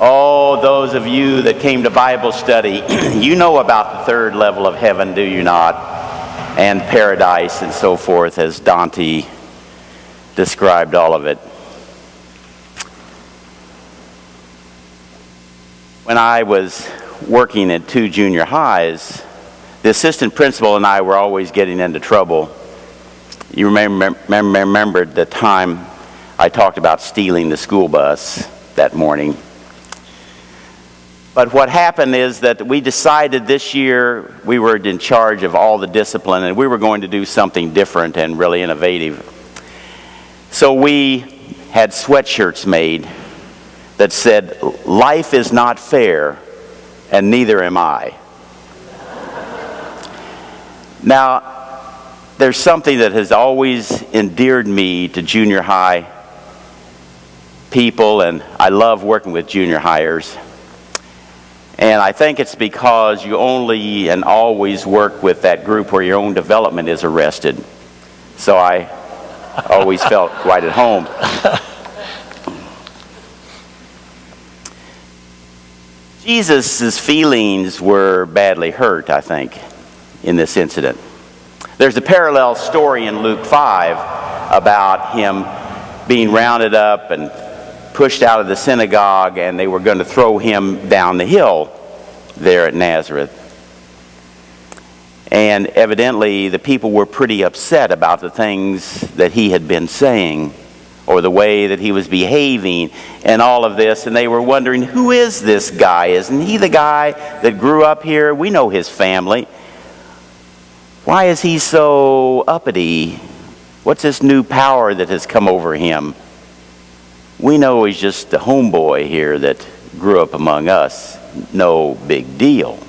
Oh, those of you that came to Bible study, you know about the third level of heaven, do you not? And paradise and so forth, as Dante described all of it. When I was working at 2 junior highs, the assistant principal and I were always getting into trouble. You remember the time I talked about stealing the school bus that morning. But what happened is that we decided this year we were in charge of all the discipline and we were going to do something different and really innovative. So we had sweatshirts made that said, "Life is not fair, and neither am I." Now, there's something that has always endeared me to junior high people, and I love working with junior hires. And I think it's because you only and always work with that group where your own development is arrested. So I always felt right at home. Jesus' feelings were badly hurt, I think, in this incident. There's a parallel story in Luke 5 about him being rounded up and pushed out of the synagogue, and they were going to throw him down the hill there at Nazareth. And evidently the people were pretty upset about the things that he had been saying or the way that he was behaving and all of this, and they were wondering, who is this guy? Isn't he the guy that grew up here? We know his family. Why is he so uppity? What's this new power that has come over him? We know he's just a homeboy here that grew up among us. No big deal.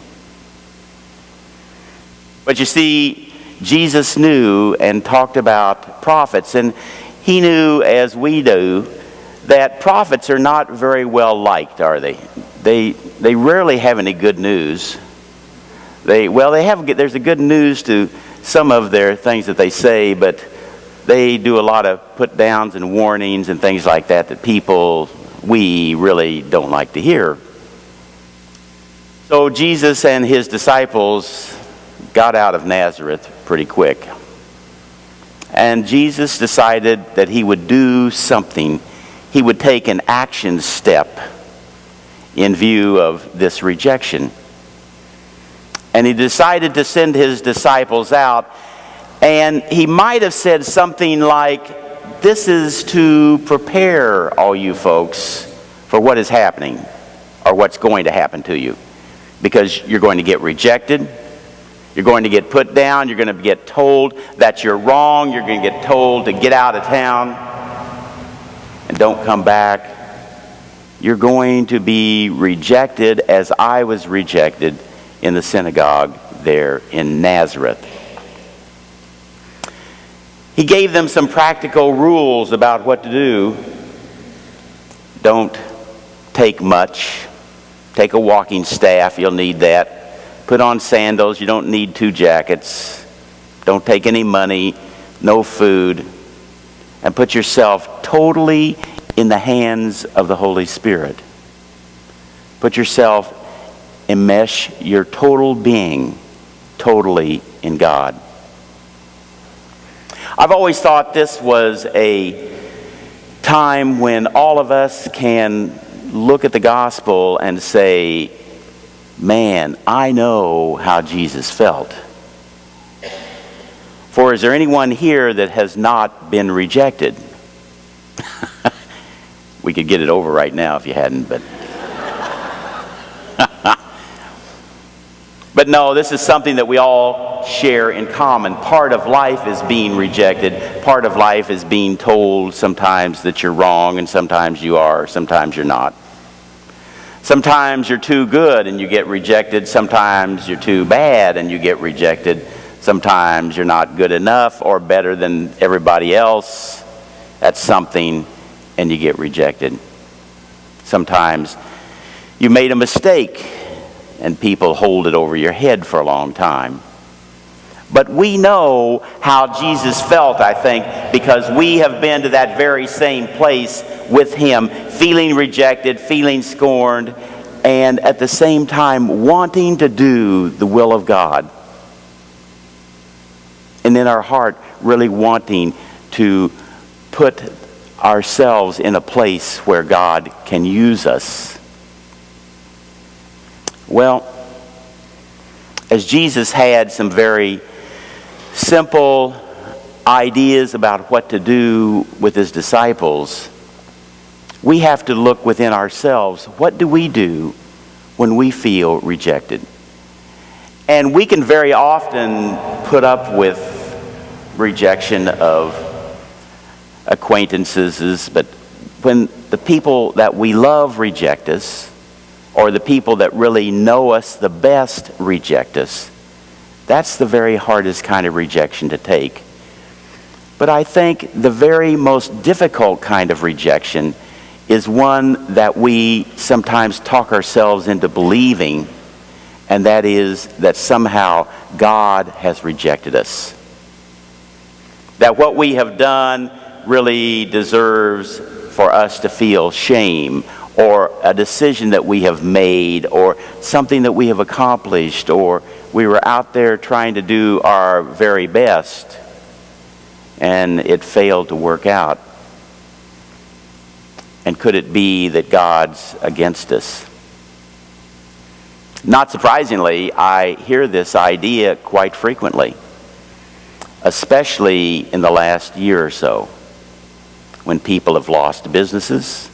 But you see, Jesus knew and talked about prophets, and he knew, as we do, that prophets are not very well liked, are they? They rarely have any good news. There's a good news to some of their things that they say, but they do a lot of put downs and warnings and things like that we really don't like to hear. So Jesus and his disciples got out of Nazareth pretty quick. And Jesus decided that he would do something. He would take an action step in view of this rejection. And he decided to send his disciples out. And he might have said something like, "This is to prepare all you folks for what is happening or what's going to happen to you. Because you're going to get rejected. You're going to get put down. You're going to get told that you're wrong. You're going to get told to get out of town and don't come back. You're going to be rejected as I was rejected in the synagogue there in Nazareth." He gave them some practical rules about what to do. Don't take much. Take a walking staff, you'll need that. Put on sandals, you don't need 2 jackets. Don't take any money, no food. And put yourself totally in the hands of the Holy Spirit. Put yourself, enmesh your total being totally in God. I've always thought this was a time when all of us can look at the gospel and say, man, I know how Jesus felt. For is there anyone here that has not been rejected? We could get it over right now if you hadn't, but... But no, this is something that we all share in common. Part of life is being rejected. Part of life is being told sometimes that you're wrong, and sometimes you are, sometimes you're not. Sometimes you're too good and you get rejected. Sometimes you're too bad and you get rejected. Sometimes you're not good enough or better than everybody else at something and you get rejected. Sometimes you made a mistake and people hold it over your head for a long time. But we know how Jesus felt, I think, because we have been to that very same place with him, feeling rejected, feeling scorned, and at the same time wanting to do the will of God. And in our heart, really wanting to put ourselves in a place where God can use us. Well, as Jesus had some very simple ideas about what to do with his disciples, we have to look within ourselves. What do we do when we feel rejected? And we can very often put up with rejection of acquaintances, but when the people that we love reject us, or the people that really know us the best reject us, that's the very hardest kind of rejection to take. But I think the very most difficult kind of rejection is one that we sometimes talk ourselves into believing, and that is that somehow God has rejected us. That what we have done really deserves for us to feel shame, or a decision that we have made, or something that we have accomplished, or we were out there trying to do our very best and it failed to work out. And could it be that God's against us? Not surprisingly, I hear this idea quite frequently, especially in the last year or so, when people have lost businesses,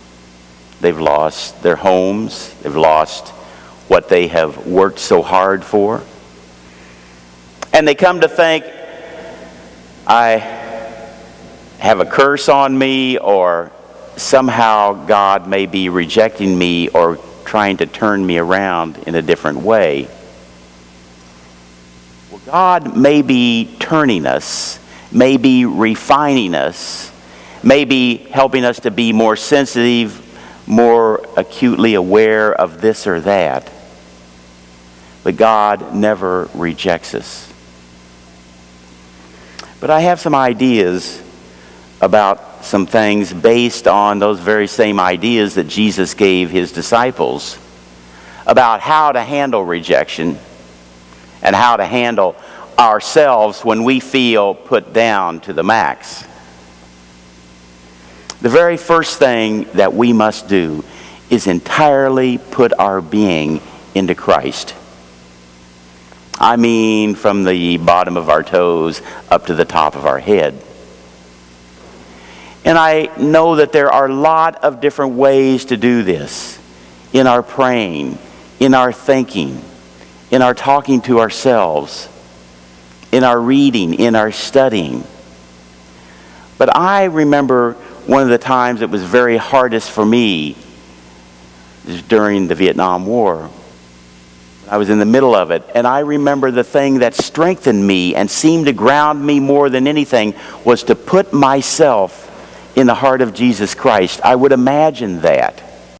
they've lost their homes, they've lost what they have worked so hard for. And they come to think, I have a curse on me, or somehow God may be rejecting me or trying to turn me around in a different way. Well, God may be turning us, may be refining us, may be helping us to be more sensitive, more acutely aware of this or that. But God never rejects us. But I have some ideas about some things based on those very same ideas that Jesus gave his disciples about how to handle rejection and how to handle ourselves when we feel put down to the max. The very first thing that we must do is entirely put our being into Christ. I mean, from the bottom of our toes up to the top of our head. And I know that there are a lot of different ways to do this. In our praying, in our thinking, in our talking to ourselves, in our reading, in our studying. But I remember one of the times it was very hardest for me during the Vietnam War. I was in the middle of it, and I remember the thing that strengthened me and seemed to ground me more than anything was to put myself in the heart of Jesus Christ. I would imagine that.